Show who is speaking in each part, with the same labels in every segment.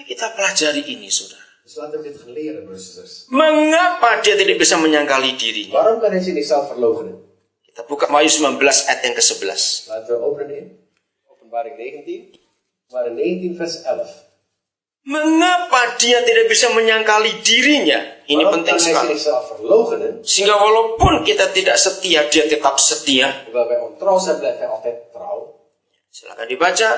Speaker 1: Mari kita pelajari ini, saudara.
Speaker 2: Dus laten we dit gaan leren, broers en zusters.
Speaker 1: Mengapa dia tidak bisa menyangkali dirinya?
Speaker 2: Waarom kan hij zichzelf verloochenen?
Speaker 1: Kita buka Matius 19 ayat yang ke-11.
Speaker 2: Laten we openen in Openbaring 19. Openbaring 19 vers 11.
Speaker 1: Mengapa dia tidak bisa menyangkali dirinya? Ini
Speaker 2: Waarom
Speaker 1: penting
Speaker 2: kan hij
Speaker 1: sekali.
Speaker 2: zichzelf verloochenen?
Speaker 1: Sehingga walaupun kita tidak setia, dia tetap setia.
Speaker 2: Hoewel wij ontrouw zijn, blijft hij altijd trouw.
Speaker 1: Silakan dibaca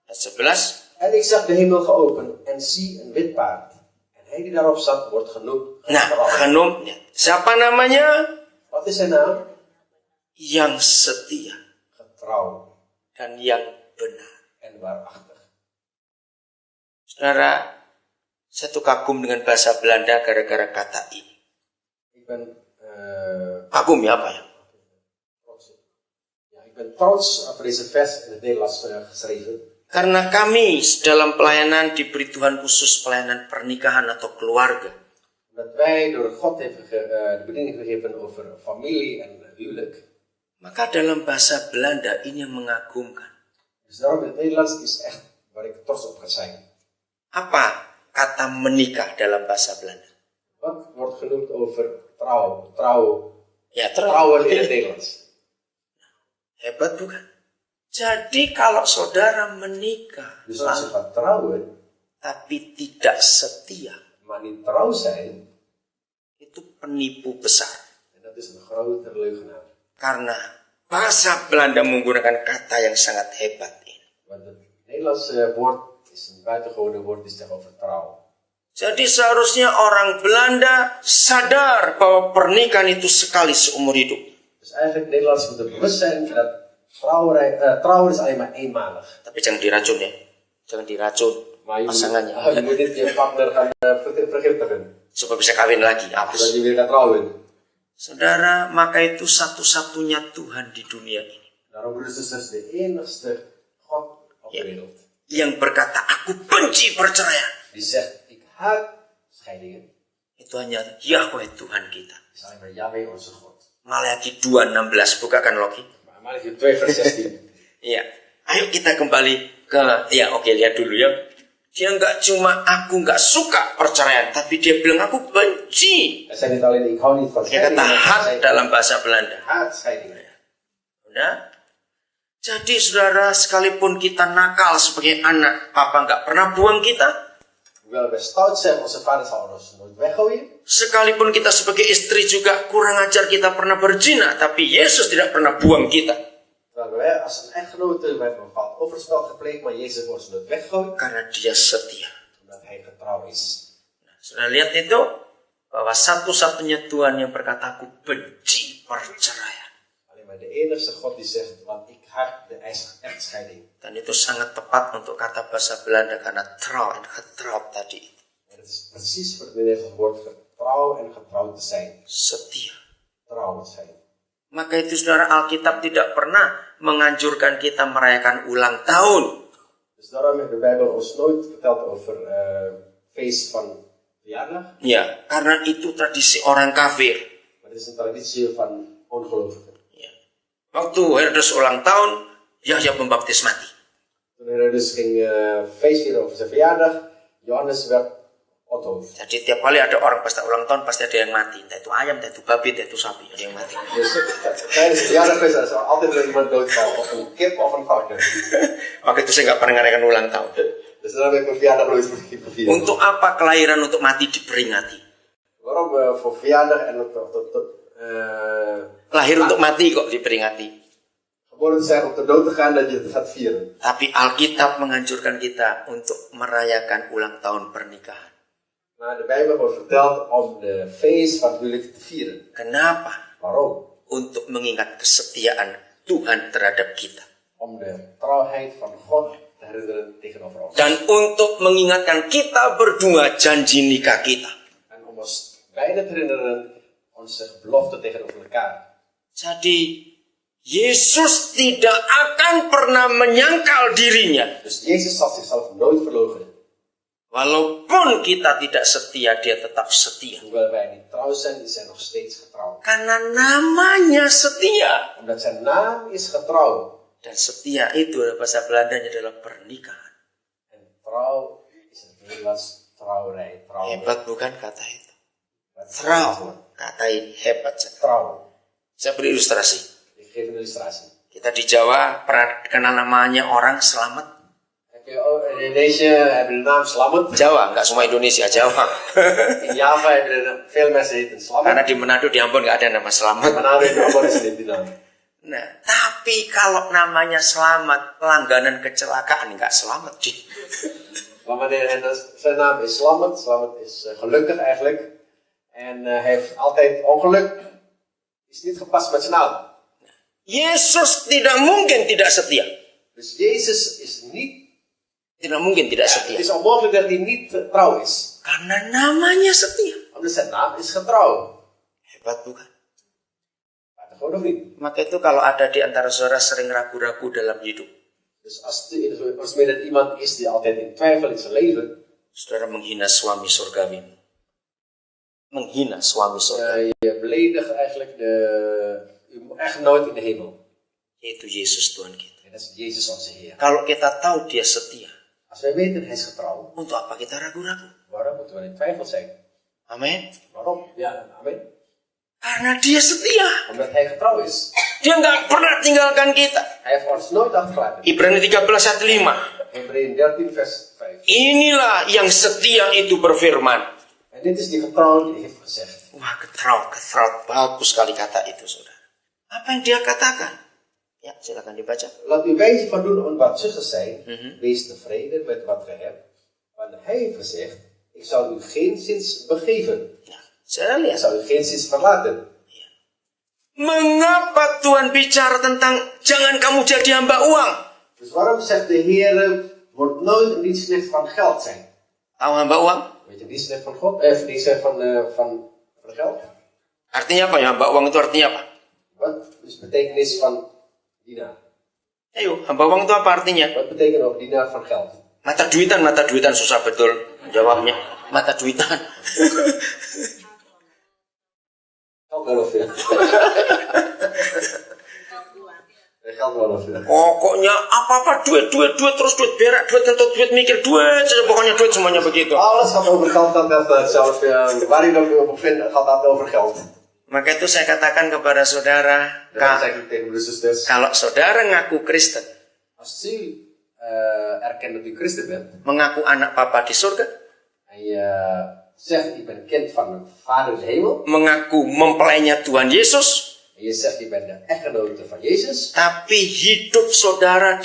Speaker 1: ayat 11.
Speaker 2: En ik zag de hemel geopend en zie een wit paard. En hij die daarop zat wordt genoemd.
Speaker 1: Nah, genoem siapa namanya?
Speaker 2: Wat is zijn naam?
Speaker 1: Yang setia
Speaker 2: Getrouw
Speaker 1: dan yang benar.
Speaker 2: en waarachtig.
Speaker 1: Saudara, saya tuh kagum dengan bahasa Belanda gara-gara kata ini.
Speaker 2: Ik ben
Speaker 1: Kagum ya apa ya?
Speaker 2: trots. Ja, ik ben trots over deze vers in het Nederlands geschreven.
Speaker 1: Karena kami dalam pelayanan diberi Tuhan khusus pelayanan pernikahan atau keluarga.
Speaker 2: Omdat wij door God hebben de bediening gegeven over familie en huwelijk.
Speaker 1: Maka dalam bahasa Belanda ini yang mengagumkan.
Speaker 2: Dus daarom in het Nederlands is echt waar ik trots op ga zijn.
Speaker 1: Apa kata menikah dalam bahasa Belanda?
Speaker 2: Wat wordt genoemd over trouw?
Speaker 1: Ya,
Speaker 2: Trouwen in het Nederlands.
Speaker 1: Hebat bukan? Jadi kalau saudara menikah
Speaker 2: Dus als je gaat trouwen,
Speaker 1: tapi tidak setia,
Speaker 2: maar niet trouw zijn,
Speaker 1: itu penipu besar.
Speaker 2: en dat is een grote leugenaar.
Speaker 1: Karena bahasa Belanda menggunakan kata yang sangat hebat ini.
Speaker 2: Want het Nederlandse woord is een buitengewone woord die zegt over trouw.
Speaker 1: Jadi seharusnya orang Belanda sadar bahwa pernikahan itu sekali seumur hidup.
Speaker 2: Dus eigenlijk Nederlanders moeten bewust zijn dat trouwen is alleen maar eenmalig.
Speaker 1: Tapi jangan diracun ya. Jangan diracun
Speaker 2: Maar je
Speaker 1: pasangannya.
Speaker 2: moet niet je partner gaan vergiftigen.
Speaker 1: Supaya bisa kawin lagi. Apa?
Speaker 2: Zodat je weer gaat trouwen.
Speaker 1: Saudara, maka itu satu-satunya Tuhan di dunia ini.
Speaker 2: Daarom broeders en zusters, de enigste God op de wereld.
Speaker 1: Yang berkata, aku benci perceraian.
Speaker 2: Die zegt, ik haat scheidingen.
Speaker 1: Itu hanya Yahweh Tuhan kita.
Speaker 2: Is alleen maar Yahweh onze God.
Speaker 1: Maleakhi 2:16, bukakan Loki.
Speaker 2: Maleakhi 2 vers 16.
Speaker 1: Iya. Ayo kita kembali ke, lihat dulu ya. Dia aku nggak suka perceraian, tapi dia bilang aku benci.
Speaker 2: Hij zei niet alleen, ik hou niet van
Speaker 1: Dia kata
Speaker 2: scheidingen.
Speaker 1: haat dalam bahasa Belanda.
Speaker 2: Haat scheidingen.
Speaker 1: Udah? Jadi saudara, sekalipun kita nakal sebagai anak, papa nggak pernah buang kita.
Speaker 2: Hoewel wij stout zijn, onze vader zal ons nooit weggooien.
Speaker 1: Sekalipun kita sebagai istri juga kurang ajar, kita pernah berzina, tapi Yesus tidak pernah buang kita.
Speaker 2: Terwijl wij als een echtgenote, wij hebben een bepaald overspel gepleegd, maar Jezus wordt ons nooit weggooien.
Speaker 1: Karena dia setia.
Speaker 2: Omdat hij getrouw is.
Speaker 1: Nah, sudah lihat itu? Bahwa satu-satunya Tuhan yang berkata, aku benci perceraian.
Speaker 2: Alleen maar de enigste God die zegt, want ik haat de echtscheiding.
Speaker 1: Dan itu sangat tepat untuk kata bahasa Belanda, karena trouw en getrouw tadi.
Speaker 2: En het is precies voor het Nederlandse woord getrouw en getrouwd te zijn.
Speaker 1: Setia.
Speaker 2: Trouw te zijn.
Speaker 1: Maka itu saudara, Alkitab tidak pernah menganjurkan kita merayakan ulang tahun.
Speaker 2: Dus daarom heeft de Bijbel ons nooit verteld over feest van verjaardag.
Speaker 1: Ya, karena itu tradisi orang kafir.
Speaker 2: Maar het is een traditie van ongelovigen.
Speaker 1: Ya. Waktu Herodes ulang tahun, Yahya Pembaptis mati.
Speaker 2: Toen Herodes ging feest vieren over zijn verjaardag, Johannes werd onthoofd.
Speaker 1: Jadi tiap kali ada orang pesta ulang tahun, pasti ada yang mati. Entah itu ayam, entah itu babi, entah itu sapi, ada yang mati.
Speaker 2: Dus tijdens het verjaardagfeest is er altijd weer iemand doodvallen. Of een kip of een varken.
Speaker 1: Maka itu saya nggak pernah ngerayakan ulang tahun.
Speaker 2: Dus dan heb ik mijn verjaardag nooit gevierd.
Speaker 1: Untuk apa kelahiran untuk mati diperingati?
Speaker 2: Waarom voor verjaardag en
Speaker 1: Lahir untuk mati kok diperingati.
Speaker 2: geboren te zijn om te dood te gaan dat je het gaat vieren.
Speaker 1: Tapi Alkitab menganjurkan kita untuk merayakan ulang tahun pernikahan.
Speaker 2: Maar de Bijbel wordt verteld om de feest van huwelijk te vieren.
Speaker 1: Kenapa?
Speaker 2: Waarom?
Speaker 1: Untuk mengingat kesetiaan Tuhan terhadap kita.
Speaker 2: Om de trouwheid van God te herinneren tegenover ons.
Speaker 1: Dan untuk mengingatkan kita berdua janji nikah kita.
Speaker 2: En om ons beiden te herinneren onze belofte tegenover elkaar.
Speaker 1: Jadi Yesus tidak akan pernah menyangkal dirinya.
Speaker 2: Dus Jezus zal zichzelf nooit verloochenen.
Speaker 1: Walaupun kita tidak setia, dia tetap setia.
Speaker 2: Hoewel wij niet trouw zijn, is hij nog steeds getrouw.
Speaker 1: Karena namanya setia.
Speaker 2: Omdat zijn naam is getrouw.
Speaker 1: Dan setia itu bahasa Belandanya adalah pernikahan.
Speaker 2: En trouw is het was trouwerij.
Speaker 1: Hebat bukan kata itu? Trouw. Kata ini hebat.
Speaker 2: Trouw.
Speaker 1: Saya beri ilustrasi.
Speaker 2: Ik geef een illustratie.
Speaker 1: Kita di Jawa pernah kenal namanya orang Selamat.
Speaker 2: In Indonesië hebben de naam Slamet.
Speaker 1: Jawa, nggak semua Indonesia, Jawa.
Speaker 2: In Java hebben veel mensen heten Slamet.
Speaker 1: Karena di Manado, di Ambon nggak ada nama Selamat.
Speaker 2: Manado in Ambon is niet die naam.
Speaker 1: Nah, tapi kalau namanya Selamat, langganan kecelakaan nggak selamat di.
Speaker 2: Maar wanneer zijn naam is Slamet, Slamet is gelukkig eigenlijk. En heeft altijd ongeluk. Is niet gepast met zijn naam.
Speaker 1: Yesus tidak mungkin tidak setia.
Speaker 2: Dus Jezus is niet.
Speaker 1: Tidak mungkin tidak
Speaker 2: Het
Speaker 1: setia.
Speaker 2: is onmogelijk dat hij niet trouw is.
Speaker 1: Karena namanya setia.
Speaker 2: Omdat zijn naam is getrouw.
Speaker 1: Hebat bukan?
Speaker 2: Buitengewoon of niet?
Speaker 1: Maka itu kalau ada di antara saudara sering ragu-ragu dalam hidup.
Speaker 2: Dus als meer dat iemand is die altijd in twijfel in zijn leven.
Speaker 1: Saudara menghina suami surgawi. Menghina suami surgawi.
Speaker 2: Je beledigt eigenlijk uw echtgenoot in de hemel.
Speaker 1: Yaitu Yesus Tuhan kita.
Speaker 2: En dat is Jezus onze Heer.
Speaker 1: Kalau kita tahu dia setia,
Speaker 2: Als wij weten hij is getrouw,
Speaker 1: untuk apa kita ragu-ragu?
Speaker 2: waarom moeten we in twijfel zijn?
Speaker 1: Amin.
Speaker 2: Waarom? Ja, amen.
Speaker 1: Karena dia setia.
Speaker 2: Omdat hij getrouw is.
Speaker 1: Dia nggak pernah tinggalkan kita.
Speaker 2: Hij heeft ons nooit achtergelaten.
Speaker 1: Ibrani 13 ayat 5.
Speaker 2: Hebreeën 13 vers 5.
Speaker 1: Inilah yang setia itu berfirman.
Speaker 2: En dit is die getrouw die heeft gezegd.
Speaker 1: Wah, getrouw. Bagus sekali kata itu, saudara. Apa yang dia katakan? Ya, silakan dibaca.
Speaker 2: Laat uw wijze van doen onbaatzuchtig zijn. Wees tevreden met wat gij hebt. Want hij heeft gezegd, ik zal u geenszins begeven.
Speaker 1: Ya, saya
Speaker 2: Ik
Speaker 1: lihat.
Speaker 2: zal u geenszins verlaten.
Speaker 1: Mengapa Tuhan bicara tentang jangan kamu jadi hamba uang?
Speaker 2: Dus waarom zegt de Heer, wordt nooit een dienstknecht van geld zijn?
Speaker 1: Tahu hamba uang?
Speaker 2: Weet je, dienstknecht van God? Dienstknecht van geld?
Speaker 1: Artinya apa ya? Hamba uang itu artinya apa?
Speaker 2: Wat is de betekenis van dienaar?
Speaker 1: Ayo, hamba uang itu apa artinya?
Speaker 2: Wat betekent ook dienaar van geld?
Speaker 1: Mata duitan susah betul jawabnya. Mata duitan.
Speaker 2: Geld wel of veel? Geld wel of veel?
Speaker 1: Pokoknya apa-apa duit terus duit berak, duit kentut, duit mikir, duit saja pokoknya duit semuanya begitu.
Speaker 2: Alles gaat over geld, dat gaat zelf, waar je ook op vindt, gaat dat over geld.
Speaker 1: Maka itu saya katakan kepada saudara,
Speaker 2: Dan zeg ik tegen de zusters,
Speaker 1: kalau saudara ngaku Kristen,
Speaker 2: als u erkent dat u christen bent,
Speaker 1: mengaku anak papa di surga,
Speaker 2: en je zegt, ik ben kind van een vader in de hemel,
Speaker 1: mengaku mempelainya Tuhan Yesus,
Speaker 2: en je zegt, ik ben de echtgenote van Jezus,
Speaker 1: tapi hidup saudara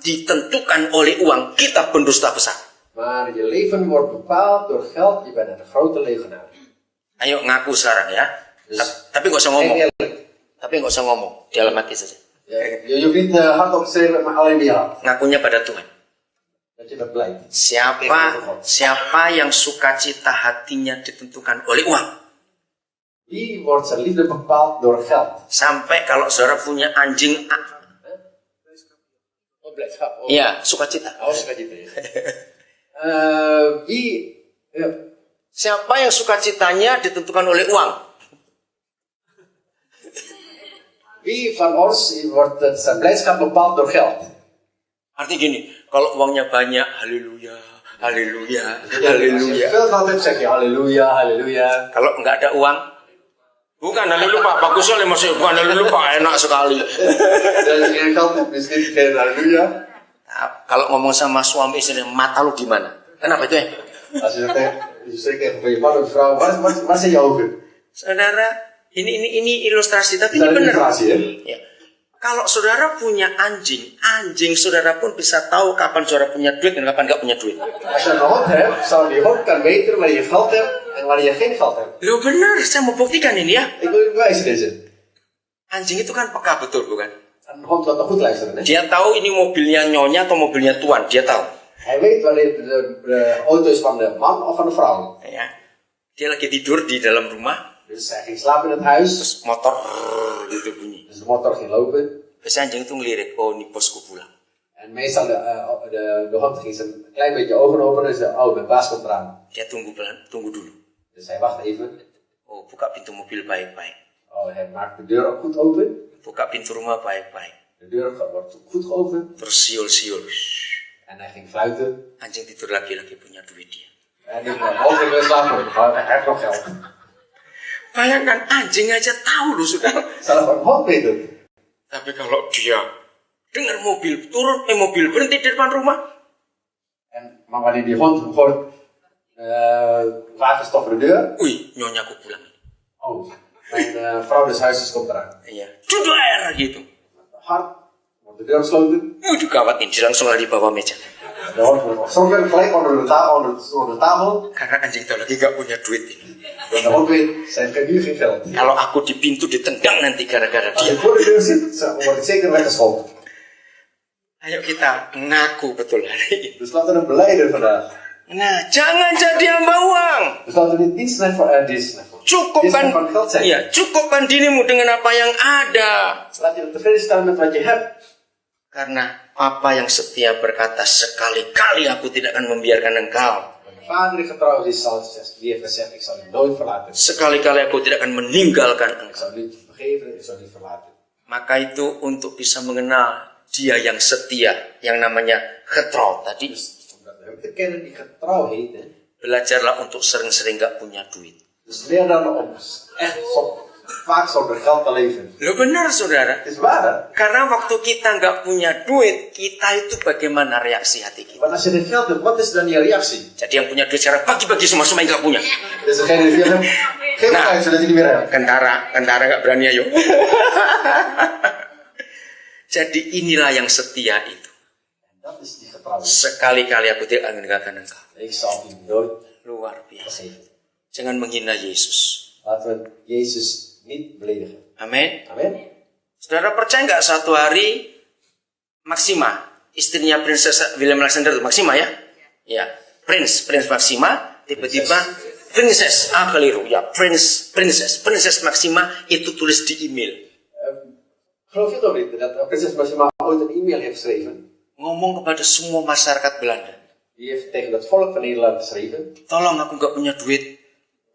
Speaker 1: ditentukan oleh uang, kita pendusta besar.
Speaker 2: maar je leven wordt bepaald door geld, je bent een grote leugenaar.
Speaker 1: Ayo ngaku sekarang ya. Tapi nggak usah ngomong. Tapi nggak usah ngomong. Di dalam hati saja.
Speaker 2: Je hoeft niet hardop te schreeuwen, maar alleen bij je hart.
Speaker 1: Ngakunya pada Tuhan.
Speaker 2: Dat je dat blijkt.
Speaker 1: Siapa yang sukacita hatinya ditentukan oleh uang.
Speaker 2: Wie wordt zijn liefde bepaald door geld?
Speaker 1: Sampai kalau saudara punya anjing,
Speaker 2: Blijdschap.
Speaker 1: ya sukacita. Siapa yang sukacitanya ditentukan oleh uang?
Speaker 2: Wie van ons wordt zijn blijdschap bepaald door geld?
Speaker 1: Artinya gini, kalau uangnya banyak, haleluya, haleluya,
Speaker 2: Als je
Speaker 1: haleluya.
Speaker 2: veel geld hebt, zeg je halleluja, halleluja.
Speaker 1: Kalau nggak ada uang, bukan haleluya Pak, bagus sekali maksudnya, bukan haleluya Pak, enak sekali.
Speaker 2: Als je geen geld hebt, is niet geen halleluja.
Speaker 1: Nah, kalau ngomong sama suami istri, mata lu di mana? Kenapa itu ya?
Speaker 2: Als je zegt tegen je man of vrouw, waar zijn je ogen?
Speaker 1: Saudara, ini ilustrasi, tapi
Speaker 2: Dat
Speaker 1: ini
Speaker 2: is
Speaker 1: benar.
Speaker 2: illustratie, hè?
Speaker 1: Ya. Kalau saudara punya anjing saudara pun bisa tahu kapan saudara punya duit dan kapan nggak punya duit.
Speaker 2: Als je een hond hebt, zal die hond kan weten wanneer je geld hebt en wanneer je geen geld hebt.
Speaker 1: Loh benar, saya mau buktikan ini ya.
Speaker 2: Ik wil je bewijzen deze.
Speaker 1: Anjing itu kan peka betul, bukan?
Speaker 2: Een hond wat nog goed luisteren, hè?
Speaker 1: Dia tahu ini mobilnya nyonya atau mobilnya tuan, dia tahu.
Speaker 2: Hij weet wanneer de auto is van de man of van de vrouw.
Speaker 1: Ya. Dia lagi tidur di dalam rumah,
Speaker 2: Dus hij ging slapen in het huis,
Speaker 1: terus motor gitu bunyi.
Speaker 2: dus de motor ging lopen.
Speaker 1: Biasanya anjing itu ngelirik, oh ini bosku pulang.
Speaker 2: En meestal de hond ging zijn een klein beetje ogen openen en zei, oh, mijn baas komt eraan.
Speaker 1: Dia tunggu dulu.
Speaker 2: Dus hij wacht even.
Speaker 1: Oh, buka pintu mobil baik-baik.
Speaker 2: Oh, hij maakt de deur ook goed open.
Speaker 1: Buka pintu rumah baik-baik.
Speaker 2: De deur wordt goed geopend.
Speaker 1: Terus siul-siul.
Speaker 2: En En hij ging fluiten.
Speaker 1: Anjing tidur lagi punya duit dia.
Speaker 2: En die hond ging weer slapen. Maar hij heeft nog geld.
Speaker 1: Bayangkan anjing aja tahu loh sudah.
Speaker 2: Zelfs een hond weet het.
Speaker 1: Tapi kalau dia dengar mobil turun, mobil berhenti di depan rumah.
Speaker 2: Maar wanneer die hond hoort, wagen stopt voor de deur.
Speaker 1: Wih, nyonyaku pulang.
Speaker 2: Oh, mijn vrouw des huizes komt eraan.
Speaker 1: Iya, duduer gitu.
Speaker 2: Hard, wordt de deur gesloten.
Speaker 1: Waduh gawat ini, langsung lari di bawah meja.
Speaker 2: De hond wordt gezonken, gelijk onder de tafel.
Speaker 1: Karena anjing tahu lagi gak punya duit ini.
Speaker 2: En de hond weet, ze heeft nu geen geld.
Speaker 1: Kalau aku di pintu ditendang nanti gara-gara
Speaker 2: Als
Speaker 1: dia.
Speaker 2: ik voor de deur zit, word ik zeker weggeschopt.
Speaker 1: Ayo kita ngaku betul hari ini.
Speaker 2: Dus laten we belijden vandaag.
Speaker 1: Nah, jangan jadi hamba uang.
Speaker 2: Dus laten we niet dienstnemer voor
Speaker 1: Cukupkan,
Speaker 2: van geld zijn.
Speaker 1: iya, cukupkan dirimu dengan apa yang ada.
Speaker 2: Laat je tevreden stellen met wat je hebt.
Speaker 1: Karena Papa yang setia berkata, sekali-kali aku tidak akan membiarkan engkau.
Speaker 2: Mijn vader die getrouw is, die heeft gezegd, ik zal je nooit verlaten.
Speaker 1: Sekali-kali aku tidak akan meninggalkan
Speaker 2: Ik
Speaker 1: engkau.
Speaker 2: zal je niet vergeven, ik zal je niet verlaten.
Speaker 1: Maka itu untuk bisa mengenal dia yang setia, yang namanya getrouw tadi,
Speaker 2: Dus om dat ook te kennen die getrouw heet, hè.
Speaker 1: belajarlah untuk sering-sering gak punya duit.
Speaker 2: Dus leer dan om echt vaak zonder geld te leven.
Speaker 1: Loh benar saudara.
Speaker 2: Het is waar, hè?
Speaker 1: Karena waktu kita nggak punya duit, kita itu bagaimana reaksi hati kita?
Speaker 2: Maar als je geen geld hebt, wat is dan je reactie?
Speaker 1: Jadi yang punya duit sekarang bagi-bagi semua yang nggak punya.
Speaker 2: Dus degene die veel heeft, geef het uit zodat je niet meer hebt.
Speaker 1: Kentara nggak berani ayo. Jadi inilah yang setia itu.
Speaker 2: Dat is die getrouw.
Speaker 1: Sekali-kali aku tidak akan meninggalkan engkau.
Speaker 2: Ik zal je nooit
Speaker 1: Luar biasa.
Speaker 2: vergeven.
Speaker 1: Jangan menghina Yesus.
Speaker 2: Laten we Jezus niet beledigen.
Speaker 1: Amin.
Speaker 2: Amen.
Speaker 1: Saudara percaya nggak suatu hari Maxima, istrinya Princess William Alexander itu Maxima ya? Ya, Prince Maxima, tiba-tiba Princess, keliru ya, Princess Maxima itu tulis di email.
Speaker 2: Geloof je toch niet dat prinses Maxima ooit een e-mail heeft geschreven?
Speaker 1: Ngomong kepada semua masyarakat Belanda.
Speaker 2: Die heeft tegen het volk van Nederland geschreven.
Speaker 1: Tolong aku nggak punya duit,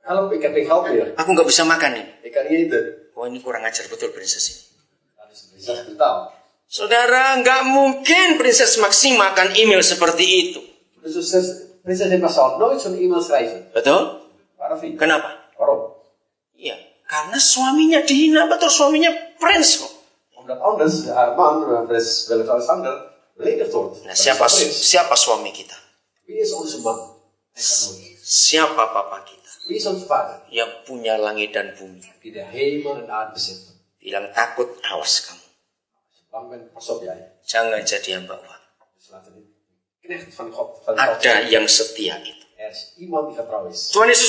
Speaker 2: Help, ik heb geen geld meer.
Speaker 1: aku nggak bisa makan nih.
Speaker 2: Ik kan niet eten.
Speaker 1: Wah ini kurang ajar betul Princess ini.
Speaker 2: Dan is de prinses brutaal.
Speaker 1: Saudara, nggak mungkin Princess Maxima akan email seperti itu.
Speaker 2: Dus prinses Emma zal nooit zo'n e-mail schrijven.
Speaker 1: Betul?
Speaker 2: Waarom niet?
Speaker 1: Kenapa?
Speaker 2: Waarom?
Speaker 1: Iya, karena suaminya dihina, betul suaminya Prince kok.
Speaker 2: Omdat anders haar man, prinses Willem-Alexander, beledigd wordt.
Speaker 1: Nah,
Speaker 2: Dat is de prins.
Speaker 1: siapa suami kita?
Speaker 2: Wie is onze man? Hij gaat nooit.
Speaker 1: Siapa papa kita?
Speaker 2: Wie is onze vader?
Speaker 1: Yang punya langit dan bumi.
Speaker 2: Die de hemel en aarde bezit.
Speaker 1: Bilang takut, awas kamu.
Speaker 2: Als je bang bent, pas op jij.
Speaker 1: Jangan jadi hamba uang.
Speaker 2: Dus laten we niet knecht van God. Van God
Speaker 1: Ada yang setia itu.
Speaker 2: Er is iemand die getrouw is.
Speaker 1: Tuhan Yesus